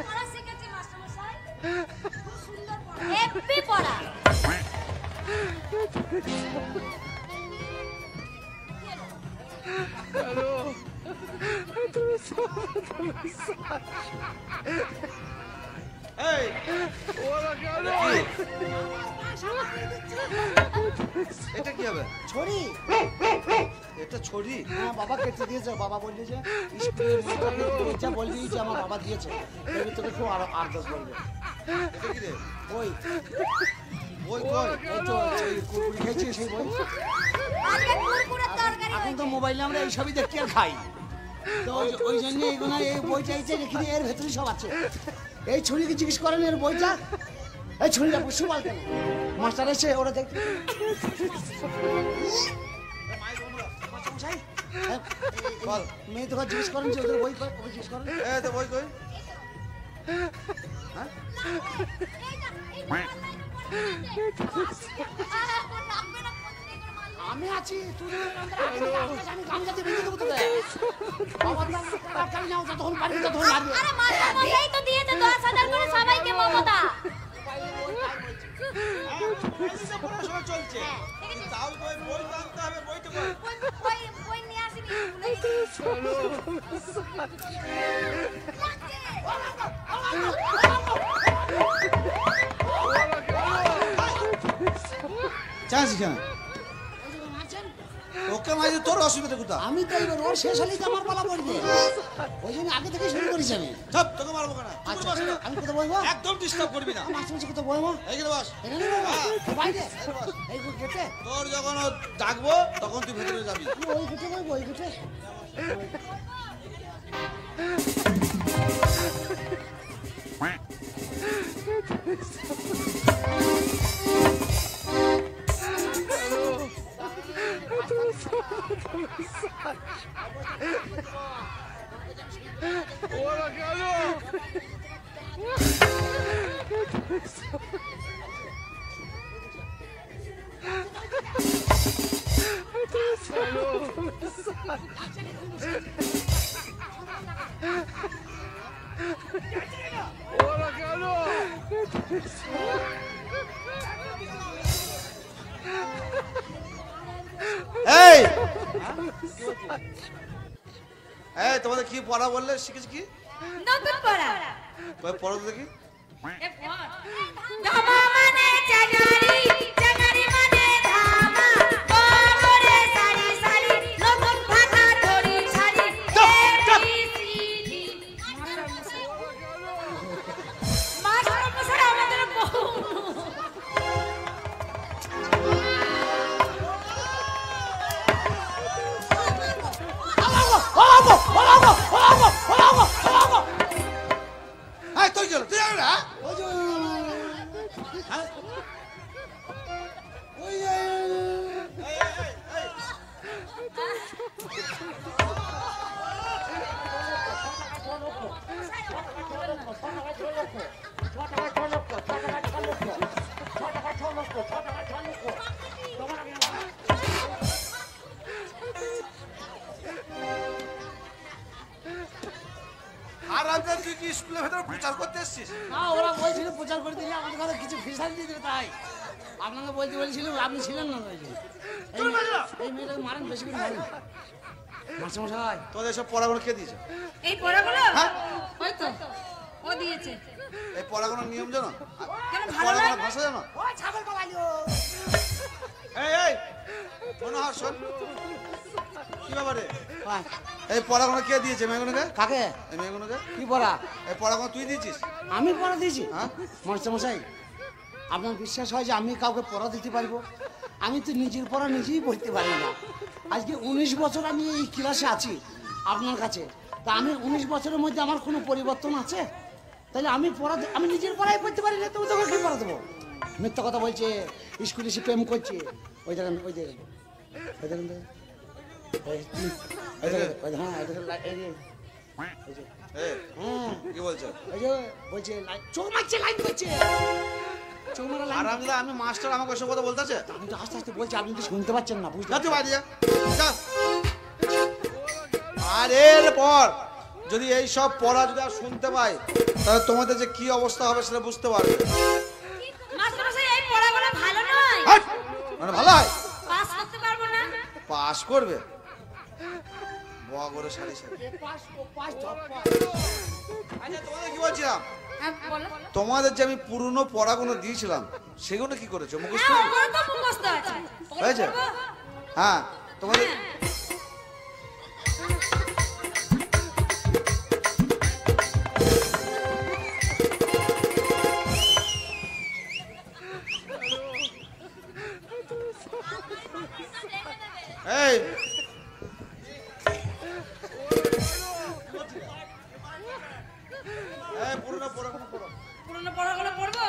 পড়া শিখেছি মাস্টার মশাই, খুব সুন্দর পড়া, হেভি পড়া। হ্যালো এই ওরা কেন এটা কি হবে? ছড়ি। এটা ছড়ি? হ্যাঁ বাবা কেটে দিয়েছে, বাবা বললি যে স্কুলের যা বলবি যে আমার বাবা দিয়েছে, এর ভিতরে খুব আরো 8-10 বলবে। এটা কি রে? ওই বই কই? এই তো এই কুরকুরি খেয়েছি সেই বই। আজকে কুরকুরের তরকারি এখন তো হয়েছে। মোবাইলে আমরা এইসবই দেখি আর খাই, তো ওই জন্য এইগুলো এই বইটা এই যে রেখে দিয়ে এর ভেতরে সব আছে। এই ছুরিকে জিজ্ঞেস করেন এর বইটা, এই ছুরিটা বসে বল কেন মাস্টার এসে ওরা দেখ। বল। মেয়ে তোকে জিজ্ঞেস করেন যে ওদের বই কই, ওকে জিজ্ঞেস করেন। এই তো বই কই? এইটা, এইটা লাগবে না পত্রিকা করে মারলে। আমি আছি, তুই আমি গান গাতে বেঁধে দেবো তোকে। বাবার নাম কালি নাও, যতক্ষণ পারবি ততক্ষণ মারবি। আরে মাস্টার মশাই তো দিয়েছে 10,000 করে সবাইকে মমতা। এদিকে পড়াশোনা চলছে। তাও তো ওই বই তো আনতে হবে, বইটা কই? বই নিয়ে আসিনি স্কুলে। চান্স কেন? ওকে মাঝে তোর অসুবিধা কোথা? আমি তো এবার ওর শেষ হলেই তো আমার বলা পড়বে, ওই জন্য আগে থেকে শুরু করেছি আমি। সব তোকে মারবো কেন? আচ্ছা আমি কোথায় বলবো? একদম ডিস্টার্ব করবি না। মাস্টার মশাই কোথায় বলবো? এইখানে বস। এখানে বলবো? বাইরে এই গেটে? তোর যখন ও ডাকবো তখন তুই ভেতরে যাবি। আমি ওই গেটে বলবো, ওই গেটে। ওরা কেন ওরা কেন এই এই তোমাদের কি পড়া বললে? শিখেছি কি? নতুন পড়া। কই পড়ো তো দেখি। ধামা মানে চাগারি, চাগারি মানে ধামা, বড়রে সারি সারি, নতুন ভাষা ধরি ছাড়ি, ABCD। মাস্টার মশাই আমাদের বহু এই তুই চল, তুই যাবি না? ওই যে হ্যাঁ? ওই আর আমরা তুই কি স্কুলের ভেতরে প্রচার করতে এসেছিস? না, ওরা বলছিল প্রচার করে দিলে আমাদের ঘরে কিছু ফিসালি দেবে, তাই আপনাকে বলতে বলেছিলাম, আপনি ছিলেন না। ওই জন্য। এই মেয়েটাকে মারেন, বেশি করে মারেন মাস্টার মশাই। তোদের সব পড়াগুলো কে দিয়েছে? এই পড়াগুলো হ্যাঁ? ওই তো ও দিয়েছে। এই পড়াগুলোর নিয়ম জানো? কেন এই ভালো পড়াগুলোর লাগে? ভাষা জানো? ওই ছাগল পালাইলো। এই মনোহর শোন, কি ব্যাপারে? ভাই, এই পড়াগুলো কে দিয়েছে মেয়েগুলোকে? কাকে? এই মেয়েগুলোকে কি পড়া? এই পড়াগুলো তুই দিয়েছিস? আমি পড়া দিয়েছি? হ্যাঁ? মাস্টার মশাই, আপনার বিশ্বাস হয় যে আমি কাউকে পড়া দিতে পারবো? আমি তো নিজের পড়া নিজেই পড়তে পারি না। আজকে 19 বছর আমি এই ক্লাসে আছি আপনার কাছে, তা আমি 19 বছরের মধ্যে আমার কোনো পরিবর্তন আছে? তাহলে আমি আমি নিজের পড়াই পড়তে পারি না, তুমি তোকে কি পড়া দেবো? মিথ্যা কথা বলছে, স্কুলে এসে প্রেম করছে। ওই দেখেন, ওই দেখেন, ওই দেখেন, হ্যাঁ, কি বলছো? ওই যে বলছে চোখ মারছে, লাইন করছে, চোখ মারা লাইন। আরামদা, আমি মাস্টার, আমাকে ওসব কথা বলতেছে? আমি তো আস্তে আস্তে বলছি, আপনি তো শুনতে পাচ্ছেন না, বুঝতে যা তুই বাইরে যা। যা। আর এর পর যদি এই সব পড়া যদি আর শুনতে পাই তাহলে তোমাদের যে কি অবস্থা হবে সেটা বুঝতে পারবে। মাস্টারমশাই এই পড়াগুলো ভালো নয়। হাট! মানে ভালো হয় পাস করতে পারবো না। পাস করবে বয়া করে সারি সারি। আচ্ছা তোমাদের কি বলছিলাম, হ্যাঁ বলো। তোমাদের যে আমি পুরনো পড়াগুলো দিয়েছিলাম সেগুলো কি করেছো, মুখস্থ হ্যাঁ ওগুলো তো মুখস্থ আছে। ওগুলো হয়েছে? পড়বো? হ্যাঁ তোমাদের এই পুরনো পড়াগুলো পড়ো। পুরনো পড়াগুলো পড়বো?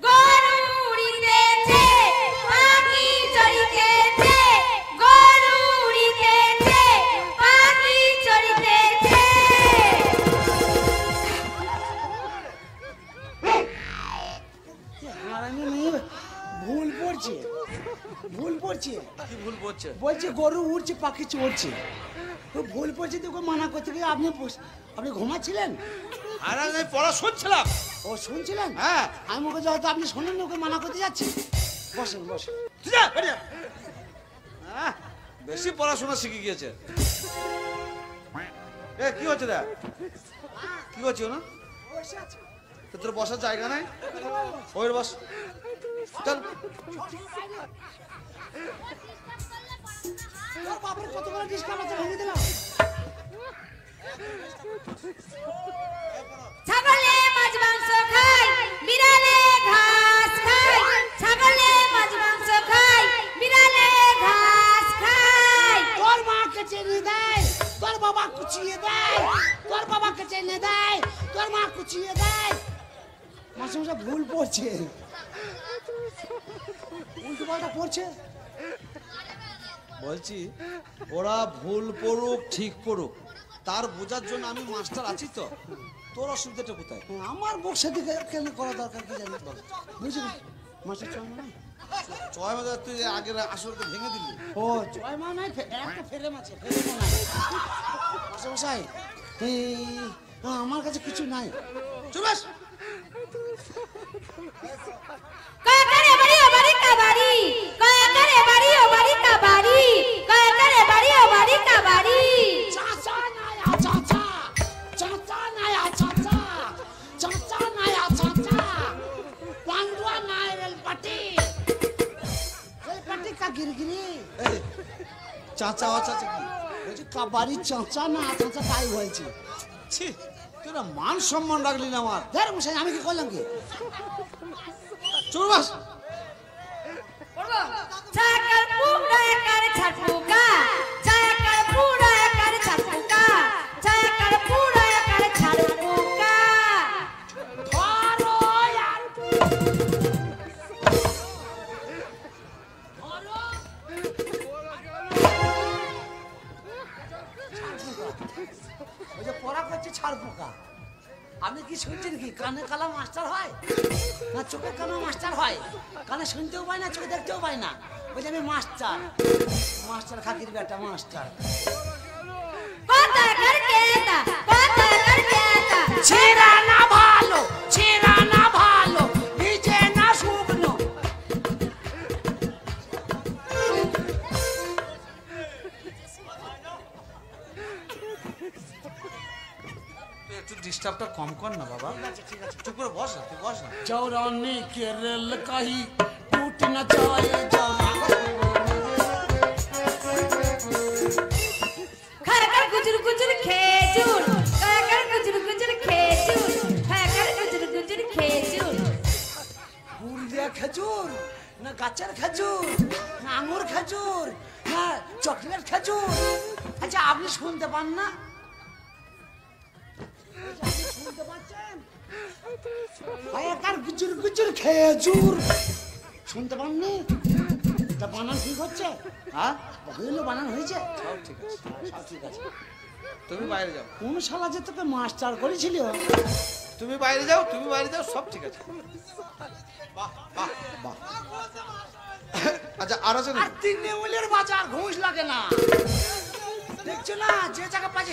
গরু উড়িতেছে, পাখি চড়িতেছে, গরু উড়িতেছে, পাখি চড়িতেছে। হারামি মেয়ে ভুল পড়ছে, ভুল পড়ছে। কি ভুল করছে? বলছে গরু উড়ছে পাখি চড়ছে, তো ভুল পড়ছে তোকে মানা করতে গিয়ে আপনি ঘুমাচ্ছিলেন? আর আমি পড়া শুনছিলাম। ও শুনছিলেন? হ্যাঁ আমি ওকে হয়তো আপনি শোনেন ওকে মানা করতে যাচ্ছি। বসেন বসেন। তুই যা, বেরিয়ে যা। হ্যাঁ, বেশি পড়াশোনা শিখে গিয়েছে। এ কি হচ্ছে রে, কি হচ্ছে না? বসে আছে। তো তোর বসার জায়গা নাই, ওই বস চল। তোর বাপের কতগুলো ডিসকাউন্ট আছে ভেঙে দিলাম। ছাগলে মাছ মাংস খায়, বিড়ালে ঘাস খায়। ছাগলে মাছ মাংস খায়, বিড়ালে ঘাস খায়। তোর মাকে চেনে দেয়, তোর বাবা কুচিয়ে দেয়, তোর বাবাকে চেনে দেয়, তোর মা কুচিয়ে দেয়। মাসে মাসে ভুল পড়ছে, উল্টো পাল্টা পড়ছে। বলছি ওরা ভুল পড়ুক ঠিক পড়ুক তার বোঝার জন্য আমি মাস্টার আছি তো, তোর অসুবিধাটা কোথায়? আমার বুক সাথে কেন করা দরকার কি জানি বুঝলি? মাসে ছয় মা নাই। ছয় মাস তুই যে আগের আসরকে ভেঙে দিলি। ও ছয় মা নাই, একটা ফেরে মাছে ফেরে নাই। মাসে মশাই এই আমার কাছে কিছু নাই। চুপ বাস। কয়াকারে বাড়ি ও বাড়ি কাবাড়ি, কয়াকারে বাড়ি ও বাড়ি কাবাড়ি, কয়াকারে বাড়ি ও বাড়ি কাবাড়ি। চাচা নায়া চাচা, চাচা নায়া চাচা, চাচা নায়া চাচা, পান্ডুয়া নায় রেলপাটি, রেলপাটি কা গিরগিরি। এই চাচা চাচা কি বলছি কাবাড়ি চাচা না চাচা তাই হয়েছে। ছি, তুই না মান সম্মান রাখলি না আমার। ধর মশাই আমি কি করলাম কি? চুপ বাস। পড়বো? চাকার পুরা একার ছাটুকা, চাকার পুরা একার ছাটুকা, চাকার পুরা একার ছাটুকা। ধরো আর ওই যে পড়া করছে ছাড় পোকা। আপনি কি শুনছেন কি কানে কালা মাস্টার হয় না চোখে কানা মাস্টার হয়? কানে শুনতেও পায় না চোখে দেখতেও পায় না। ওই যে আমি মাস্টার, মাস্টার খাকির বেটা মাস্টার। কথা কর কেতা, কথা কর কেতা। ছেঁড়া না ভালো, ছেঁড়া না ভালো, ভিজে না শুকনো। তুই একটু ডিস্টার্বটা কম কর না বাবা। চুপ করে বস না, তুই বস না। जौरानी के रेल कही टूट न जाए খাকার গুজুর গুজুর খেজুর, খাকার গুজুর গুজুর খেজুর, খাকার গুজুর গুজুর খেজুর। পুরুলিয়া খেজুর না গাছের খেজুর না আঙুর খেজুর না চকলেট খেজুর? আচ্ছা আপনি শুনতে পান না? আপনি শুনতে পাচ্ছেন? খাকার গুজুর গুজুর খেজুর শুনতে পাননি? তা বানান ঠিক হচ্ছে? হ্যাঁ হইলো বানান হয়েছে? সব ঠিক আছে, সব ঠিক আছে। তুমি বাইরে যাও, কোন শালা যে তোকে মাস্টার করেছিল? তুমি বাইরে যাও, তুমি বাইরে যাও, সব ঠিক আছে। বাহ বাহ বাহ। আচ্ছা আর আছে না? আর 3 আঙুলের বাজার ঘুষ লাগে না, দেখছো না যে জায়গা পাচ্ছে